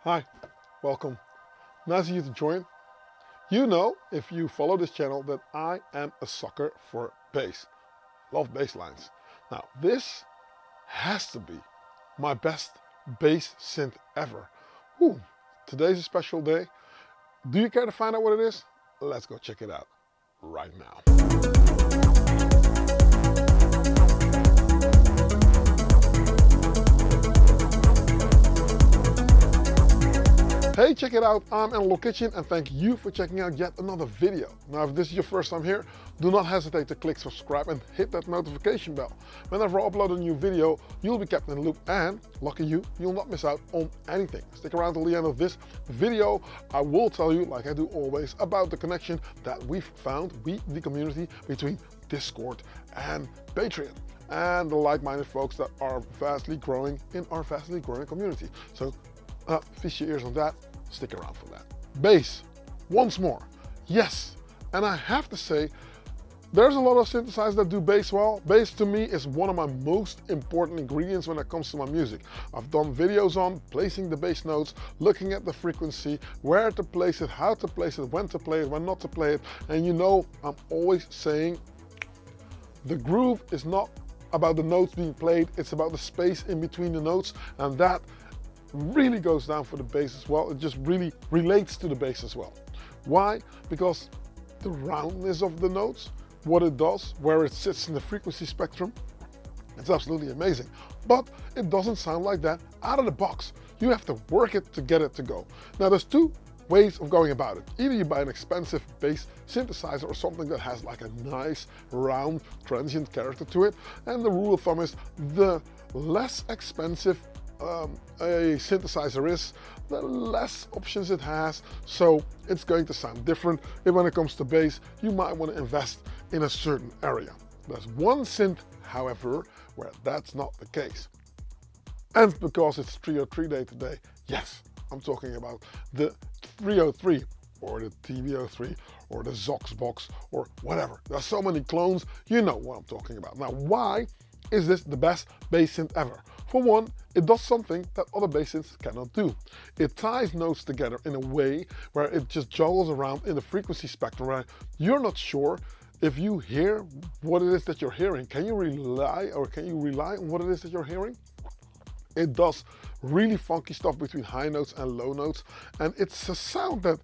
Hi, welcome. Nice of you to join. You know, if you follow this channel, that I am a sucker for bass. Love bass lines. Now, this has to be my best bass synth ever. Whew, today's a special day. Do you care to find out what it is? Let's go check it out right now. Hey, check it out, I'm in Low Kitchen and thank you for checking out yet another video. Now, if this is your first time here, do not hesitate to click subscribe and hit that notification bell. Whenever I upload a new video, you'll be kept in the loop and, lucky you, you'll not miss out on anything. Stick around till the end of this video. I will tell you, like I do always, about the connection that we've found, the community, between Discord and Patreon, and the like-minded folks that are vastly growing in our vastly growing community. So feast your ears on that, stick around for that. Bass, once more, yes. And I have to say, there's a lot of synthesizers that do bass well. Bass to me is one of my most important ingredients when it comes to my music. I've done videos on placing the bass notes, looking at the frequency, where to place it, how to place it, when to play it, when not to play it. And you know, I'm always saying the groove is not about the notes being played, it's about the space in between the notes, and that really goes down for the bass as well. It just really relates to the bass as well. Why? Because the roundness of the notes, what it does, where it sits in the frequency spectrum, it's absolutely amazing. But it doesn't sound like that out of the box. You have to work it to get it to go. Now, there's two ways of going about it. Either you buy an expensive bass synthesizer or something that has like a nice round transient character to it, and the rule of thumb is the less expensive a synthesizer is, the less options it has, so it's going to sound different. If when it comes to bass, you might want to invest in a certain area. There's one synth, however, where that's not the case. And because it's 303 day today, yes, I'm talking about the 303 or the TB03 or the Zoxbox or whatever. There's so many clones, you know what I'm talking about. Now, why is this the best bass synth ever? For one, it does something that other bass synths cannot do. It ties notes together in a way where it just juggles around in the frequency spectrum, where you're not sure if you hear what it is that you're hearing. Can you rely on what it is that you're hearing? It does really funky stuff between high notes and low notes, and it's a sound that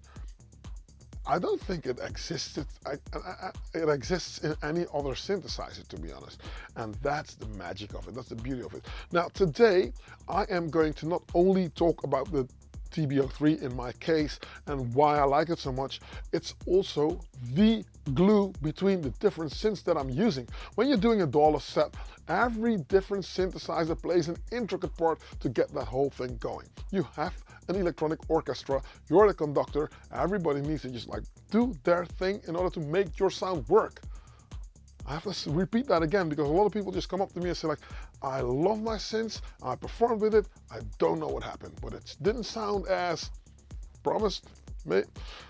I don't think it exists. It exists in any other synthesizer, to be honest. And that's the magic of it. That's the beauty of it. Now, today, I am going to not only talk about the TB03 in my case and why I like it so much, it's also the glue between the different synths that I'm using. When you're doing a dollar set, every different synthesizer plays an intricate part to get that whole thing going. You have an electronic orchestra, you're the conductor, everybody needs to just like do their thing in order to make your sound work. I have to repeat that again because a lot of people just come up to me and say like, I love my synths, I performed with it, I don't know what happened, but it didn't sound as promised.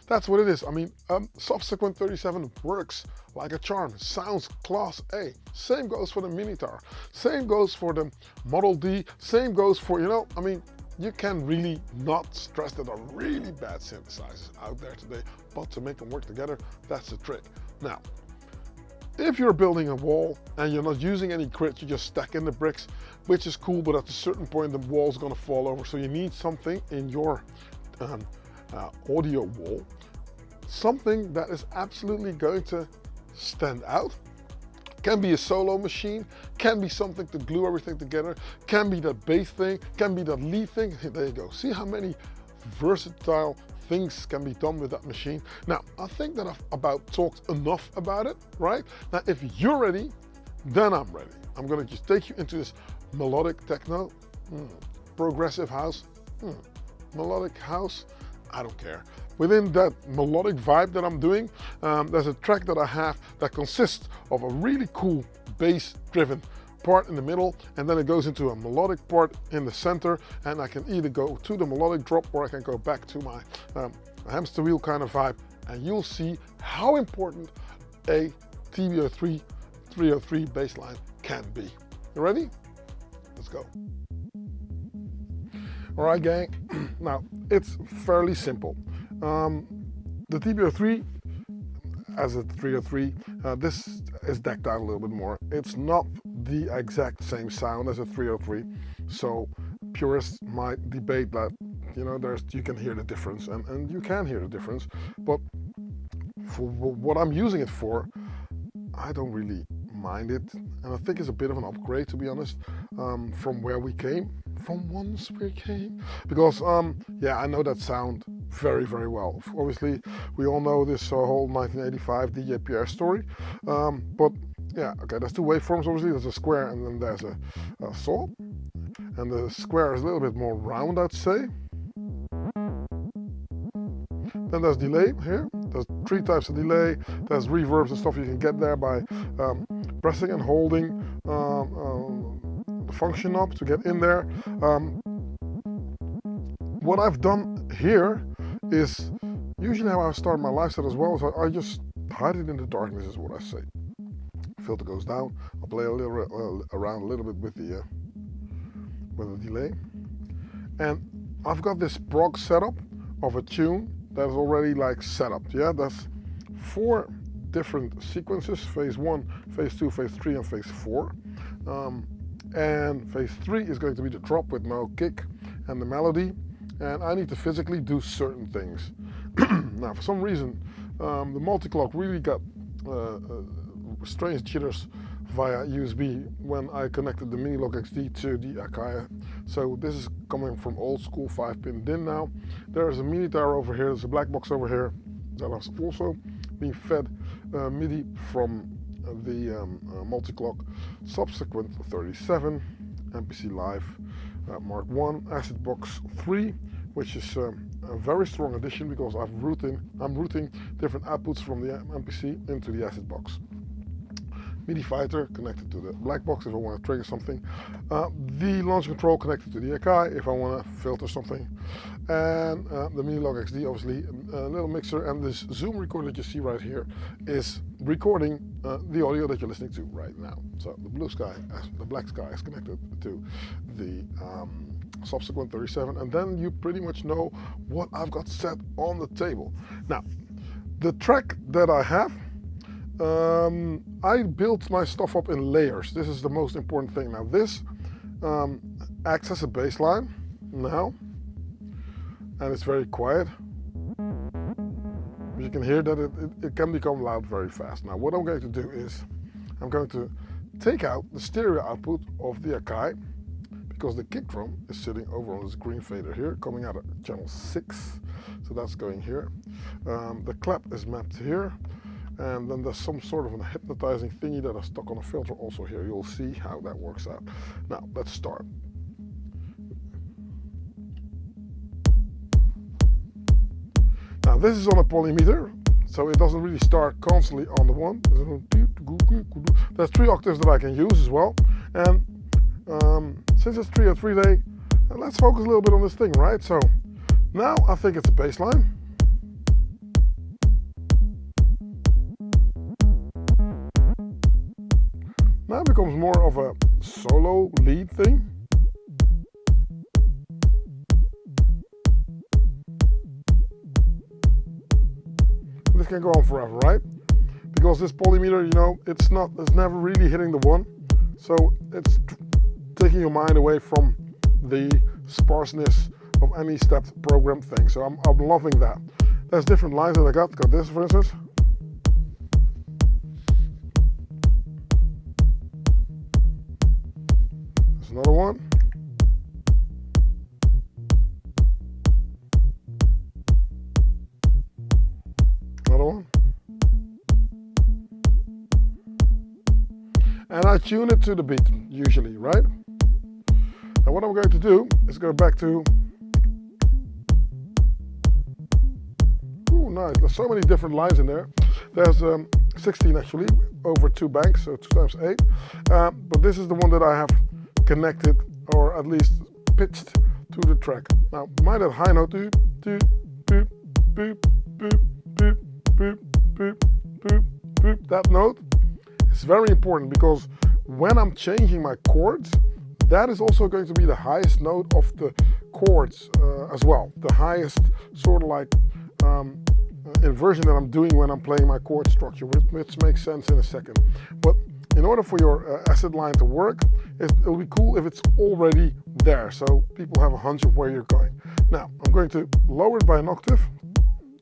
That's what it is. I mean, Subsequent 37 works like a charm, sounds class A. Same goes for the Minitar, same goes for the Model D, same goes for, you know, I mean, you can really not stress that there are really bad synthesizers out there today, but to make them work together, that's the trick. Now, if you're building a wall and you're not using any grit, you just stack in the bricks, which is cool, but at a certain point the wall's gonna fall over. So you need something in your audio wall, something that is absolutely going to stand out. Can be a solo machine, can be something to glue everything together, can be that bass thing, can be that lead thing. There you go. See how many versatile things can be done with that machine. Now, I think that I've about talked enough about it, right? Now, if you're ready, then I'm ready. I'm gonna just take you into this melodic techno, progressive house, melodic house, I don't care. Within that melodic vibe that I'm doing, there's a track that I have that consists of a really cool bass-driven part in the middle, and then it goes into a melodic part in the center, and I can either go to the melodic drop or I can go back to my hamster wheel kind of vibe, and you'll see how important a TB03 303 bass line can be. You ready? Let's go. All right, gang. Now, it's fairly simple. The TB03, as a 303, this is decked out a little bit more. It's not the exact same sound as a 303, so purists might debate that, you know, you can hear the difference, and you can hear the difference, but for what I'm using it for, I don't really mind it, and I think it's a bit of an upgrade, to be honest, from where we came, from once we came, because yeah, I know that sound very, very well. Obviously, we all know this whole 1985 DJ Pierre story, but yeah, okay, there's two waveforms. Obviously, there's a square and then there's a saw, and the square is a little bit more round, I'd say. Then there's delay here. There's three types of delay. There's reverbs and stuff you can get there by pressing and holding the function knob to get in there. What I've done here is usually how I start my live set as well. So I just hide it in the darkness, is what I say. Filter goes down. I'll play a little around a little bit with the delay, and I've got this prog setup of a tune that's already like set up. Yeah, that's 4 different sequences: phase 1, phase 2, phase 3, and phase 4. And phase 3 is going to be the drop with no kick and the melody. And I need to physically do certain things. Now, for some reason, the multi-clock really got strange jitters via USB when I connected the Melodic XD to the Akai. So this is coming from old school 5-pin DIN now. There is a MIDI tower over here, there's a black box over here that has also been fed MIDI from the multi-clock. Subsequent 37, MPC Live Mark 1, Acid Box 3, which is a very strong addition because I'm routing different outputs from the MPC into the Acid Box. MIDI fighter connected to the black box if I want to trigger something. The launch control connected to the Akai if I want to filter something. And the Melodic XD, obviously, a little mixer. And this Zoom recorder that you see right here is recording the audio that you're listening to right now. So the black sky is connected to the subsequent 37. And then you pretty much know what I've got set on the table. Now, the track that I have, I built my stuff up in layers. This is the most important thing. Now this acts as a bass line now, and it's very quiet. But you can hear that it can become loud very fast. Now what I'm going to do is I'm going to take out the stereo output of the Akai, because the kick drum is sitting over on this green fader here, coming out of channel 6. So that's going here. The clap is mapped here. And then there's some sort of a hypnotizing thingy that is stuck on a filter also here. You'll see how that works out. Now, let's start. Now, this is on a polymeter, so it doesn't really start constantly on the one. There's 3 octaves that I can use as well. And since it's 303 day, let's focus a little bit on this thing, right? So now I think it's a bass line. Now it becomes more of a solo lead thing. This can go on forever, right? Because this polymeter, you know, it's never really hitting the one. So it's taking your mind away from the sparseness of any stepped program thing. So I'm loving that. There's different lines that I got this, for instance. Another one. Another one. And I tune it to the beat, usually, right? Now what I'm going to do is go back to... Ooh, nice. There's so many different lines in there. There's 16 actually, over 2 banks, so 2 times 8. But this is the one that I have connected, or at least pitched to the track. Now, mind that high note, doop, doop, boop, boop, boop, boop, boop, boop, boop, boop. That note is very important because when I'm changing my chords, that is also going to be the highest note of the chords as well. The highest sort of like inversion that I'm doing when I'm playing my chord structure, which makes sense in a second. But in order for your acid line to work, it'll be cool if it's already there, so people have a hunch of where you're going. Now, I'm going to lower it by an octave.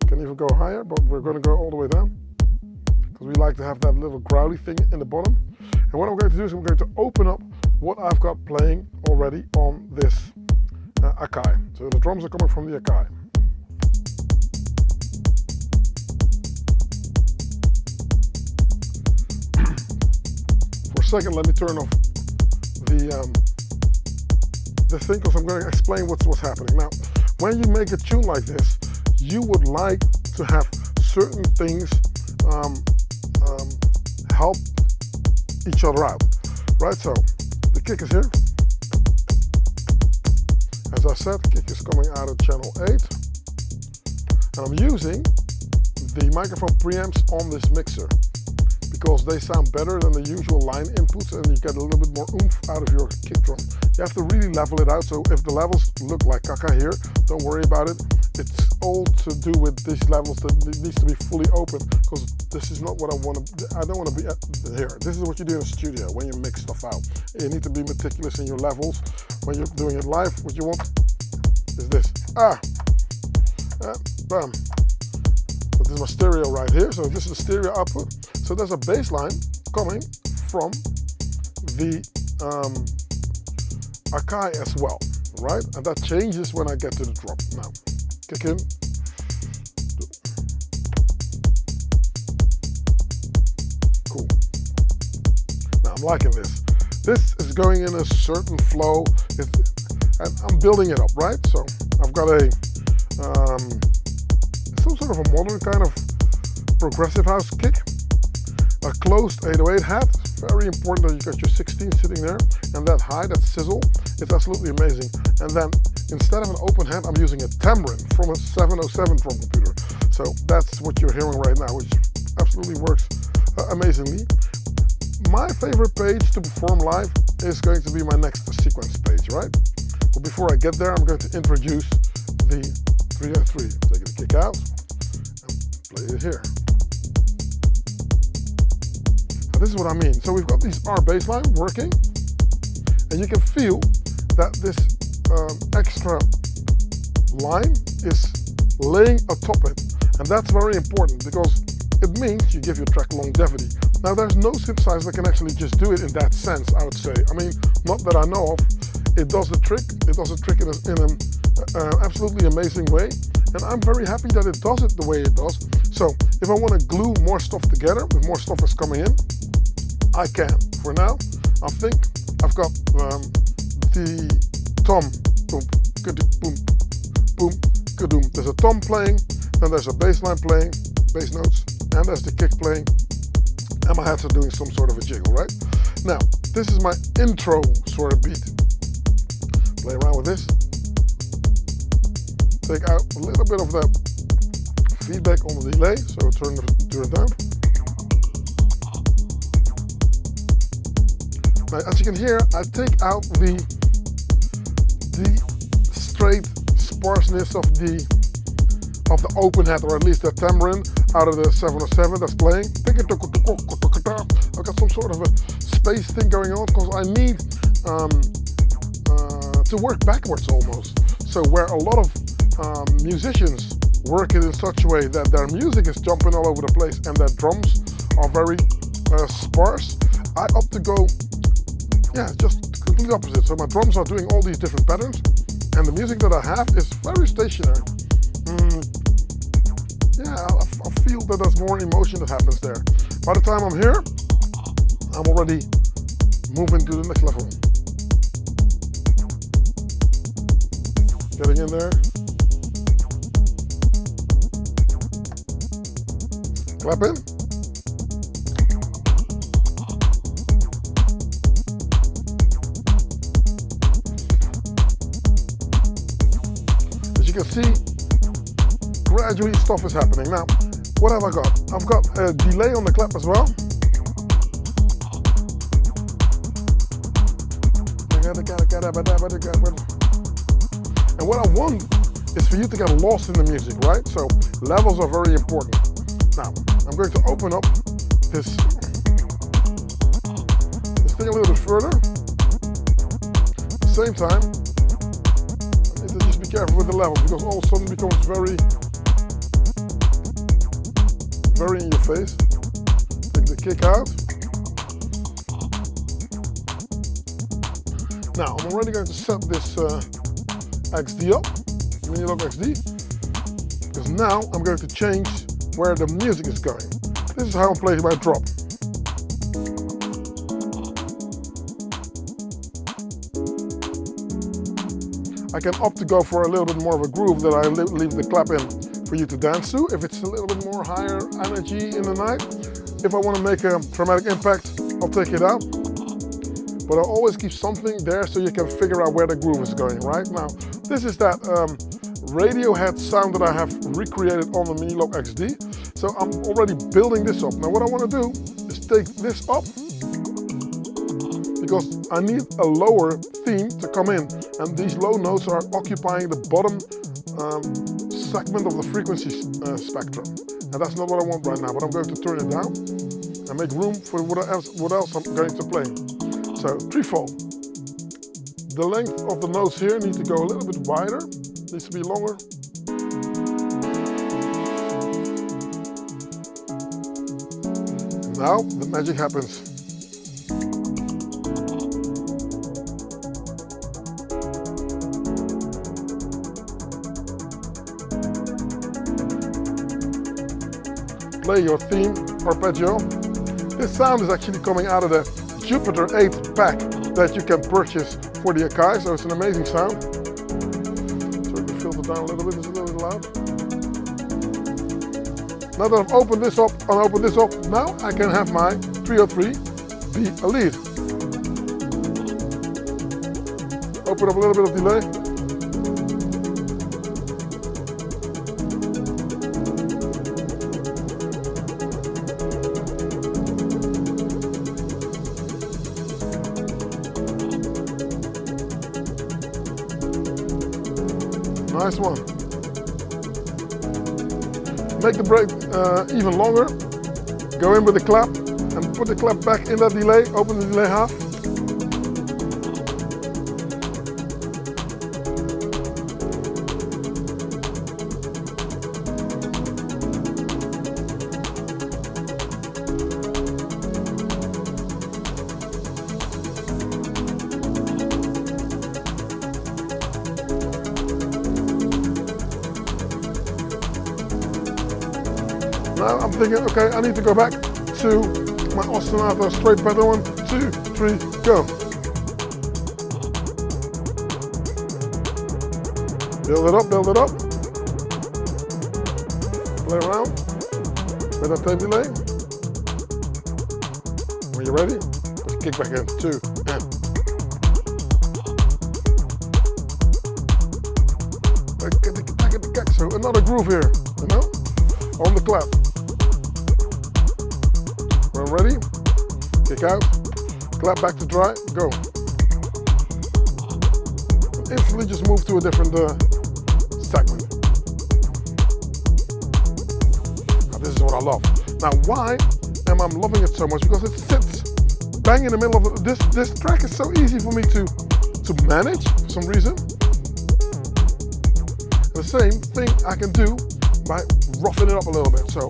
Can even go higher, but we're going to go all the way down, because we like to have that little growly thing in the bottom. And what I'm going to do is I'm going to open up what I've got playing already on this Akai. So the drums are coming from the Akai. For a second, let me turn off the thing, because I'm going to explain what's happening. Now, when you make a tune like this, you would like to have certain things help each other out, right? So the kick is here. As I said, the kick is coming out of channel 8. And I'm using the microphone preamps on this mixer, because they sound better than the usual line inputs, and you get a little bit more oomph out of your kick drum. You have to really level it out, so if the levels look like caca here, don't worry about it. It's all to do with these levels that it needs to be fully open, because this is not what I want to, I don't want to be here. This is what you do in a studio when you mix stuff out. You need to be meticulous in your levels. When you're doing it live, what you want is this. Bam. So this is my stereo right here, so this is the stereo output. So there's a bass line coming from the Akai as well, right? And that changes when I get to the drop. Now, kick in. Cool. Now I'm liking this. This is going in a certain flow, and I'm building it up, right? So I've got a some sort of a modern kind of progressive house kick. A closed 808 hat, very important that you got your 16 sitting there, and that high, that sizzle, it's absolutely amazing. And then instead of an open hat, I'm using a tambourine from a 707 drum computer. So that's what you're hearing right now, which absolutely works amazingly. My favorite page to perform live is going to be my next sequence page, right? But before I get there, I'm going to introduce the 303. Take the kick out and play it here. This is what I mean. So we've got these R bass line working, and you can feel that this extra line is laying atop it. And that's very important, because it means you give your track longevity. Now, there's no synthesizer that can actually just do it in that sense, I would say. I mean, not that I know of. It does the trick. It does the trick in an absolutely amazing way. And I'm very happy that it does it the way it does. So if I want to glue more stuff together, if more stuff is coming in, I can. For now, I think I've got the tom, boom, boom, boom, kadoom. There's a tom playing, then there's a bass line playing, bass notes, and there's the kick playing, and my hats are doing some sort of a jiggle, right? Now, this is my intro sort of beat. Play around with this. Take out a little bit of the feedback on the delay, so turn it down. Now, as you can hear, I take out the straight sparseness of the open hat, or at least the tambourine out of the 707 that's playing. I've got some sort of a space thing going on, because I need to work backwards almost. So where a lot of musicians work it in such a way that their music is jumping all over the place and their drums are very sparse, I opt to go just completely opposite. So my drums are doing all these different patterns, and the music that I have is very stationary. I feel that there's more emotion that happens there. By the time I'm here, I'm already moving to the next level. Getting in there. Clap in. As you can see, gradually stuff is happening. Now, what have I got? I've got a delay on the clap as well. And what I want is for you to get lost in the music, right? So levels are very important. Now, I'm going to open up this thing a little bit further. At the same time, I need to just be careful with the levels because all of a sudden it becomes very in your face. Take the kick out. Now, I'm already going to set this XD up, Melodic XD, because now I'm going to change where the music is going. This is how I'm playing my drop. I can opt to go for a little bit more of a groove that I leave the clap in for you to dance to. If it's a little bit more higher energy in the night, if I want to make a dramatic impact, I'll take it out. But I always keep something there so you can figure out where the groove is going, right? Now, this is that Radiohead sound that I have recreated on the Melodic XD. So I'm already building this up. Now what I want to do is take this up because I need a lower theme to come in. And these low notes are occupying the bottom segment of the frequency spectrum. And that's not what I want right now, but I'm going to turn it down and make room for what else I'm going to play. So, threefold. The length of the notes here need to go a little bit wider, needs to be longer. And now the magic happens. Play your theme arpeggio. This sound is actually coming out of the Jupiter 8 pack that you can purchase for the Akai, so it's an amazing sound. So we can filter down a little bit, it's a little bit loud. Now that I've opened this up, now I can have my 303 be a lead. Open up a little bit of delay. Nice one. Make the break even longer. Go in with the clap and put the clap back in that delay. Open the delay half. Now I'm thinking, okay, I need to go back to my ostinato straight pedal. 1, 2, 3, go. Build it up, build it up. Play around with that tape delay. When you're ready, just kick back in, 2, and. So another groove here, you know, on the clap. When ready, kick out, clap back to dry, go. And instantly just move to a different segment. Now this is what I love. Now why am I loving it so much? Because it sits bang in the middle of this track is so easy for me to manage for some reason. The same thing I can do by roughing it up a little bit. So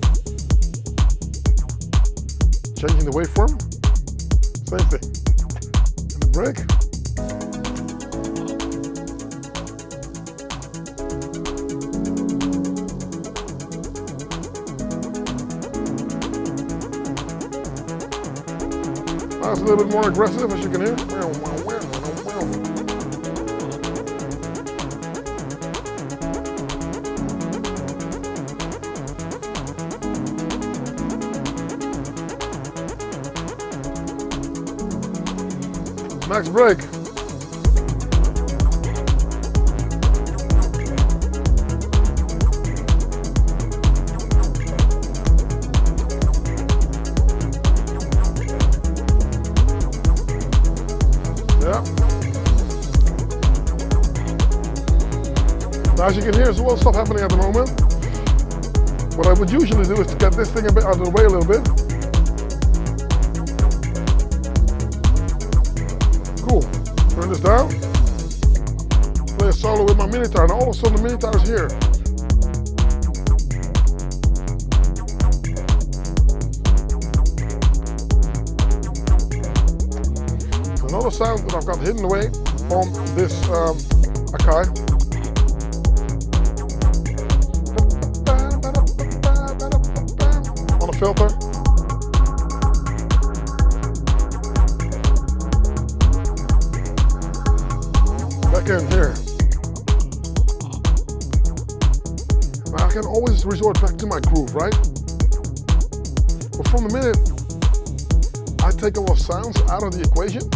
changing the waveform, same thing. And the break. Now it's a little bit more aggressive, as you can hear. Max break. Yeah. Now, as you can hear, there's a lot of stuff happening at the moment. What I would usually do is to get this thing a bit out of the way a little bit. Cool. Turn this down. Play a solo with my mini guitar, and all of a sudden the mini guitar is here. Another sound that I've got hidden away on this Akai. On a filter. Back in here. Now I can always resort back to my groove, right? But from the minute I take a lot of sounds out of the equation,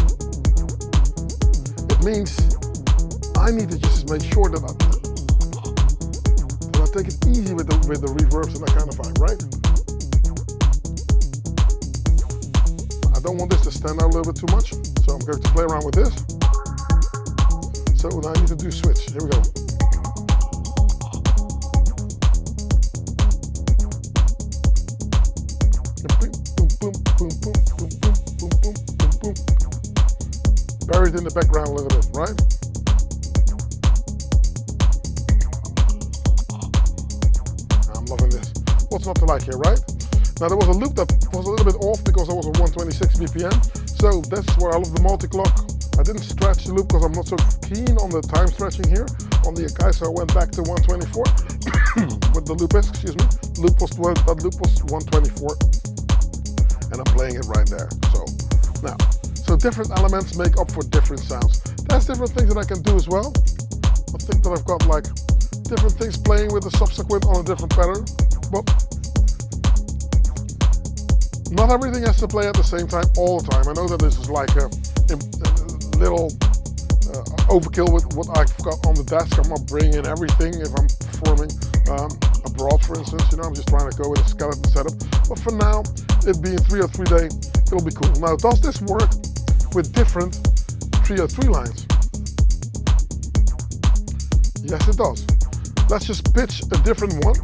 it means I need to just make sure that I take it easy with the reverbs and that kind of vibe, right? I don't want this to stand out a little bit too much, so I'm going to play around with this. So now I need to do switch. Here we go. Buried in the background a little bit, right? I'm loving this. What's not to like here, right? Now there was a loop that was a little bit off because I was at 126 BPM. So that's where I love the multi-clock. I didn't stretch the loop because I'm not so keen on the time stretching here on the Akai, so I went back to 124 with the loop, excuse me. That loop was 124, and I'm playing it right there. So now, so different elements make up for different sounds. There's different things that I can do as well. I think that I've got like different things playing with the subsequent on a different pattern, but not everything has to play at the same time all the time. I know that this is like a little overkill with what I've got on the desk. I'm not bringing in everything if I'm performing abroad, for instance. You know, I'm just trying to go with a skeleton setup. But for now, it being 303 day, it'll be cool. Now, does this work with different 303 lines? Yes, it does. Let's just pitch a different one.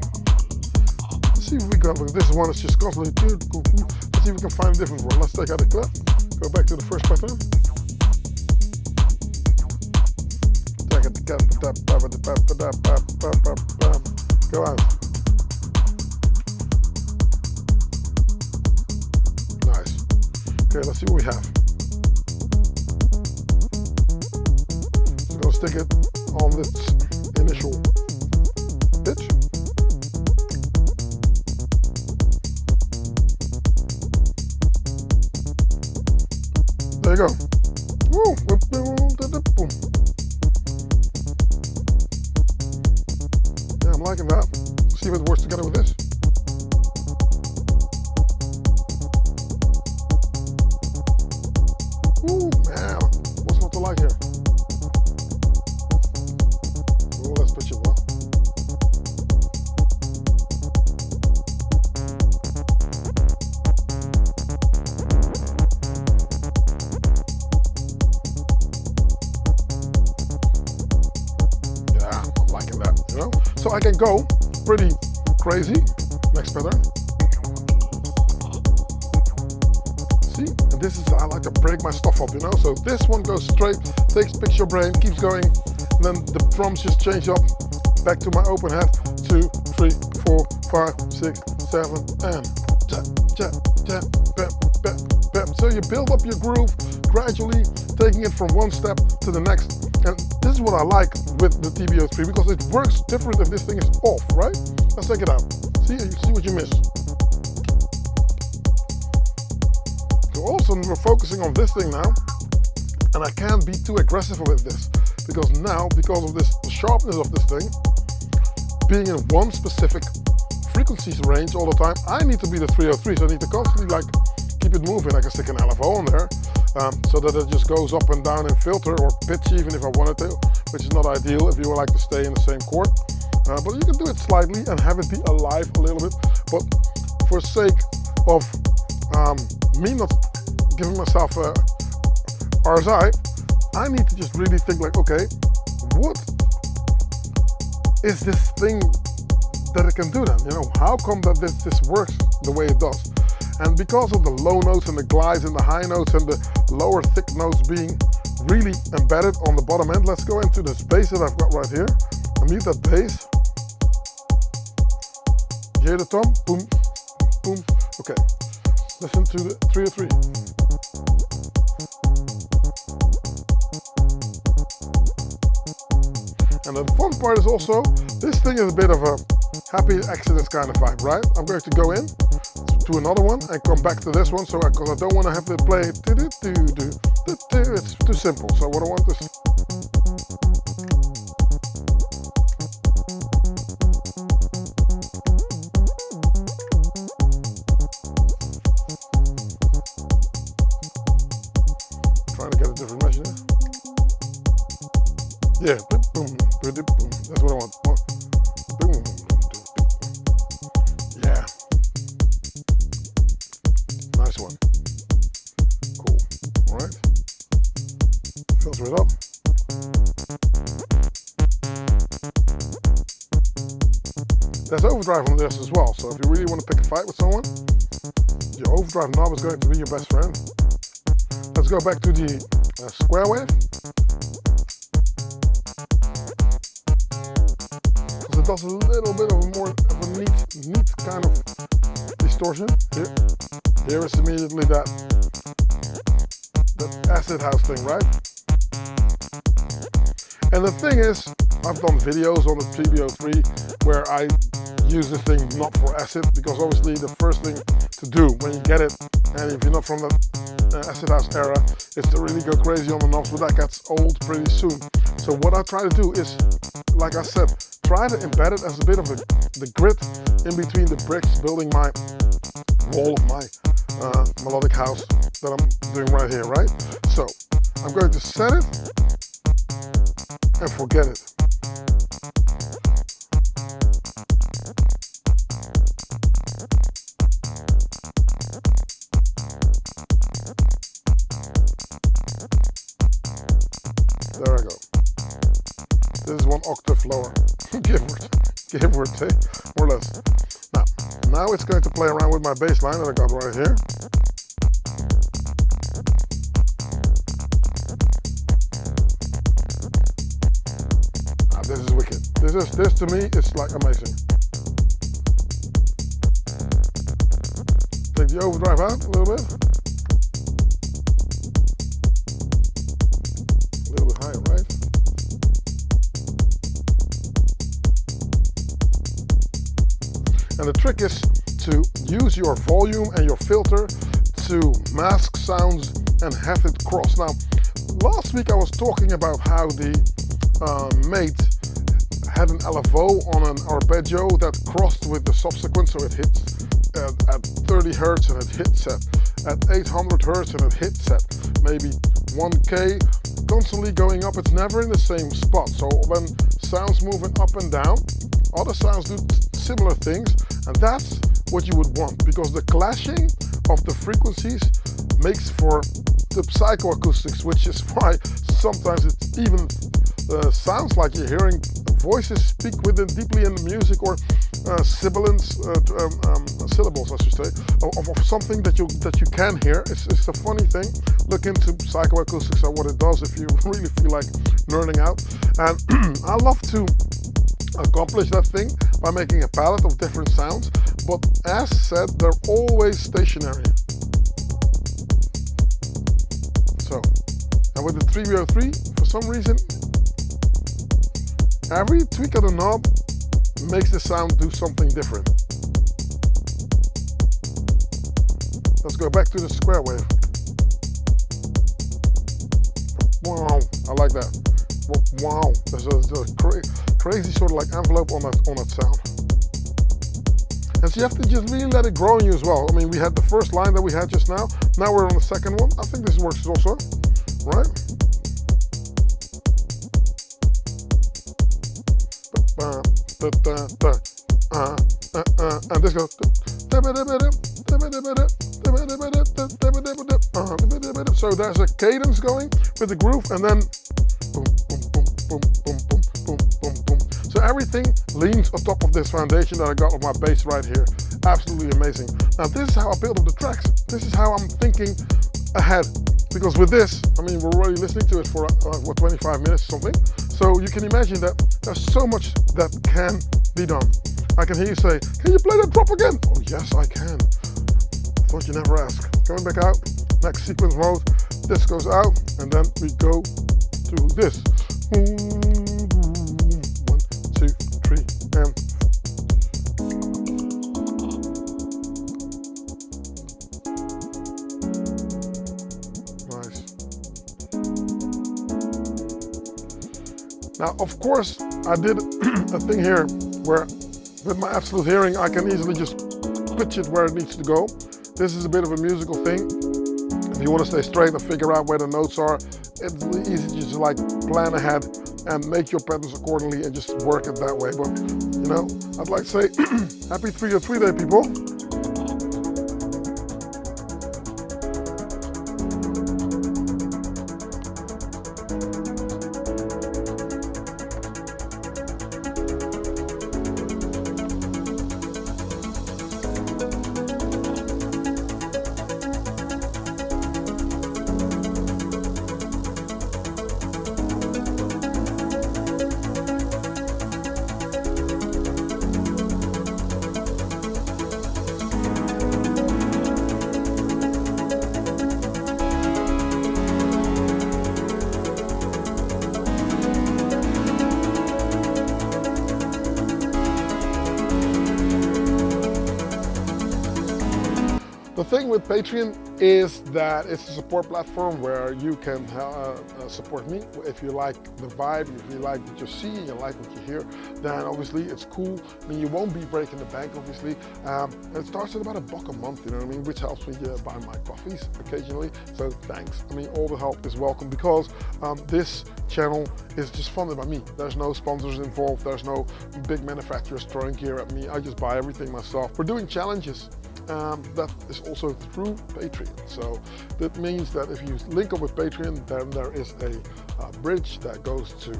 Let's see if we got, this one is just constantly, let's see if we can find a different one. Let's take out the clip, go back to the first pattern. Go out. Nice. Okay, let's see what we have. So I'm gonna stick it on this initial pitch. There you go. Woo. Boom. Yeah, I'm liking that. See if it works together with this. Ooh, man. What's not to like here? Ooh, let's pitch it well. So I can go pretty crazy. Next pattern. See, and this is, I like to break my stuff up, you know. So this one goes straight, picks your brain, keeps going, and then the drums just change up back to my open head. 2, 3, 4, 5, 6, 7, and tap, tap, tap, bap, bap, bap. So you build up your groove gradually, taking it from one step to the next. And this is what I like with the TB03 because it works different if this thing is off, right? Let's take it out. See what you miss. So also we're focusing on this thing now, and I can't be too aggressive with this because now, because of this the sharpness of this thing, being in one specific frequency range all the time, I need to be the 303, so I need to constantly like keep it moving. I can stick an LFO in there. So that it just goes up and down in filter or pitch even if I wanted to, which is not ideal if you would like to stay in the same chord. But you can do it slightly and have it be alive a little bit. But for sake of me not giving myself a RSI, I need to just really think like, okay, what is this thing that it can do then? You know, how come that this works the way it does? And because of the low notes and the glides and the high notes and the lower thick notes being really embedded on the bottom end, let's go into this bass that I've got right here. I mute that bass. You hear the tom? Boom, boom. Okay, listen to the 303. And the fun part is also, this thing is a bit of a happy accidents kind of vibe, right? I'm going to go in to another one and come back to this one, so because I don't want to have to play it. It's too simple. So what I want is trying to get a different measure. Yeah, boom, boom, boom. That's what I want. Boom. Yeah. Nice one. Cool. All right. Filter it up. There's overdrive on this as well. So if you really want to pick a fight with someone, your overdrive knob is going to be your best friend. Let's go back to the square wave. It does a little bit of a neat kind of distortion. Here is immediately that acid house thing, right? And the thing is, I've done videos on the TB03 where I use this thing not for acid, because obviously the first thing to do when you get it, and if you're not from the acid house era, is to really go crazy on the knobs, but that gets old pretty soon. So what I try to do is, like I said, try to embed it as a bit of the grid in between the bricks, building my wall of my melodic house that I'm doing right here, right? So I'm going to set it and forget it. There I go. This is 1 octave lower, give or take, more or less. Now it's going to play around with my bass line that I got right here. This is wicked. This to me is like amazing. Take the overdrive out a little bit. A little bit higher, right? And the trick is to use your volume and your filter to mask sounds and have it cross. Now, last week I was talking about how the Mate had an LFO on an arpeggio that crossed with the subsequent, so it hits at 30 Hertz and it hits at 800 Hertz and it hits at maybe 1K, constantly going up. It's never in the same spot. So when sounds moving up and down, other sounds do similar things, and that's what you would want, because the clashing of the frequencies makes for the psychoacoustics, which is why sometimes it even sounds like you're hearing voices speak within deeply in the music, or sibilants, syllables, I should say, of something that you can hear. It's a funny thing. Look into psychoacoustics and what it does if you really feel like nerding out. And I love to accomplish that thing by making a palette of different sounds, but as said, they're always stationary. So, and with the TB03, for some reason, every tweak of the knob makes the sound do something different. Let's go back to the square wave. Wow, I like that. Wow, there's a crazy sort of like envelope on that sound. And so you have to just really let it grow on you as well. I mean, we had the first line that we had just now. Now we're on the second one. I think this works also, right? And this goes. So there's a cadence going with the groove, and then boom, boom, boom, boom, boom, boom, boom, boom, boom. So So everything leans on top of this foundation that I got on my bass right here. Absolutely amazing. Now this is how I build up the tracks. This is how I'm thinking ahead. Because with this, I mean, we're already listening to it for what, 25 minutes or something. So you can imagine that there's so much that can be done. I can hear you say, can you play that drop again? Oh yes, I can. Thought you never ask. Going back out, next sequence mode, this goes out, and then we go to this. 1, 2, 3, and nice. Now, of course, I did a thing here where with my absolute hearing, I can easily just pitch it where it needs to go. This is a bit of a musical thing. If you want to stay straight and figure out where the notes are, it's really easy to just like plan ahead and make your patterns accordingly and just work it that way. But, you know, I'd like to say, happy 303 day, people. The thing with Patreon is that it's a support platform where you can support me. If you like the vibe, if you like what you see, and you like what you hear, then obviously it's cool. I mean, you won't be breaking the bank, obviously. It starts at about $1 a month, you know what I mean, which helps me buy my coffees occasionally. So thanks. I mean, all the help is welcome because this channel is just funded by me. There's no sponsors involved. There's no big manufacturers throwing gear at me. I just buy everything myself. We're doing challenges. That is also through Patreon. So that means that if you link up with Patreon, then there is a bridge that goes to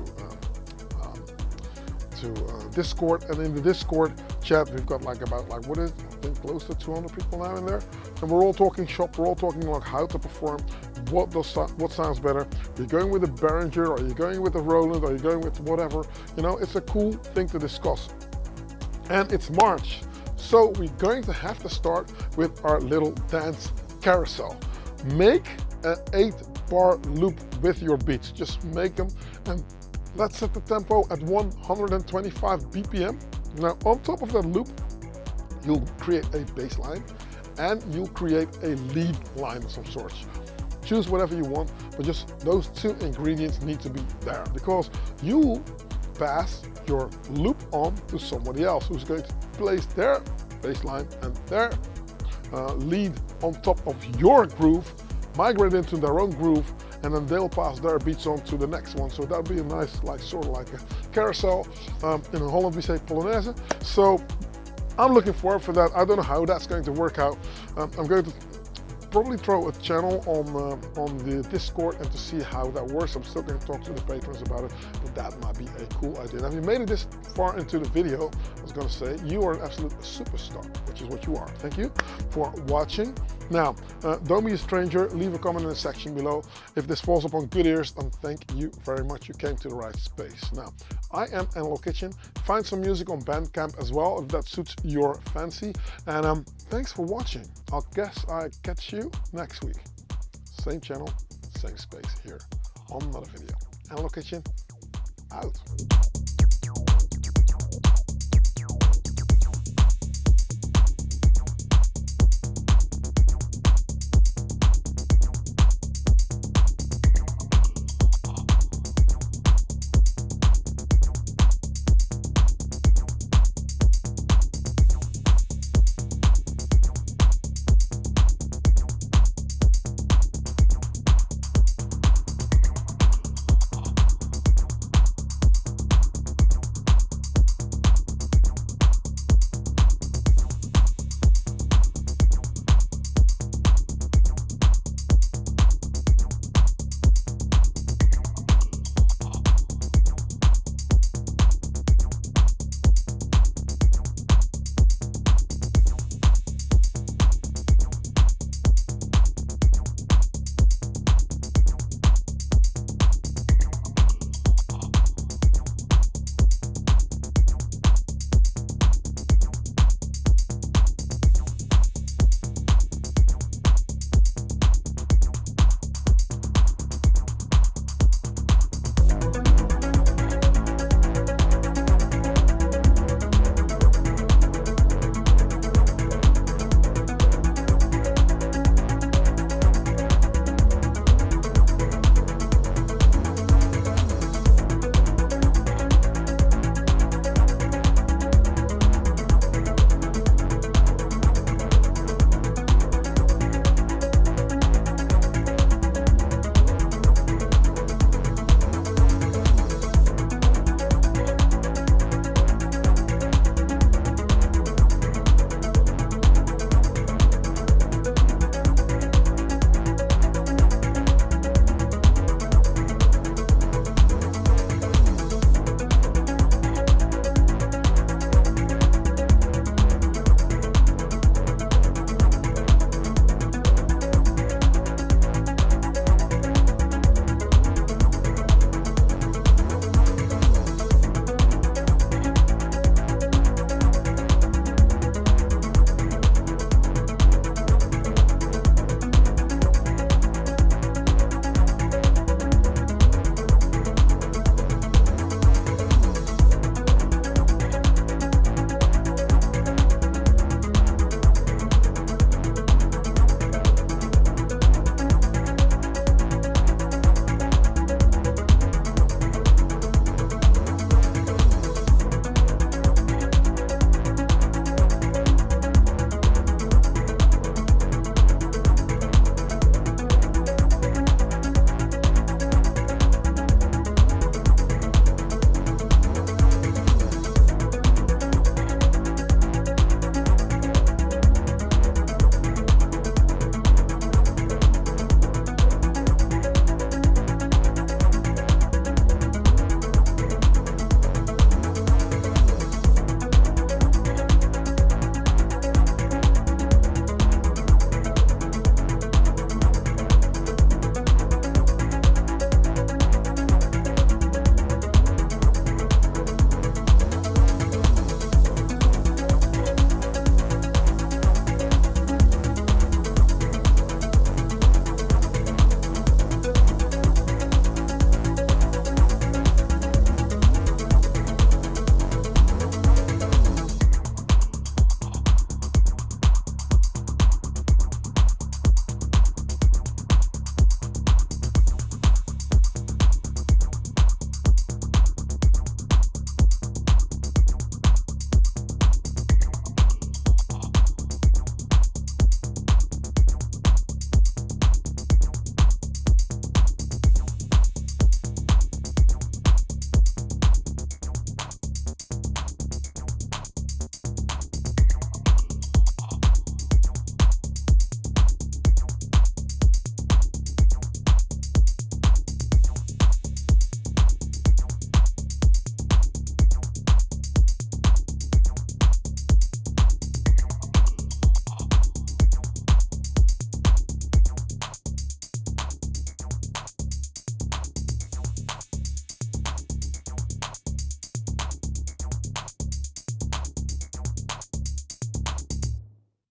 Discord, and in the Discord chat we've got like what is it? I think close to 200 people now in there, and we're all talking shop. We're all talking like how to perform, what sounds better. Are you going with a Behringer? Are you going with a Roland? Are you going with whatever? You know, it's a cool thing to discuss. And it's March. So we're going to have to start with our little dance carousel. Make an 8-bar loop with your beats. Just make them, and let's set the tempo at 125 BPM. Now on top of that loop, you'll create a bass line and you'll create a lead line of some sort. Choose whatever you want, but just those two ingredients need to be there because you pass your loop on to somebody else who's going to place their bass line and their lead on top of your groove, migrate into their own groove, and then they'll pass their beats on to the next one. So that'll be a nice, like sort of like a carousel. In Holland we say Polonaise. So I'm looking forward for that. I don't know how that's going to work out. I'm going to probably throw a channel on the Discord and to see how that works. I'm still going to talk to the patrons about it, but that might be a cool idea. Now, if you made it this far into the video, I was going to say you are an absolute superstar, which is what you are. Thank you for watching. Now, don't be a stranger. Leave a comment in the section below. If this falls upon good ears, then thank you very much. You came to the right space. Now, I am Analog Kitchen. Find some music on Bandcamp as well, if that suits your fancy. And thanks for watching. I guess I catch you next week. Same channel, same space here on another video. Analog Kitchen, out.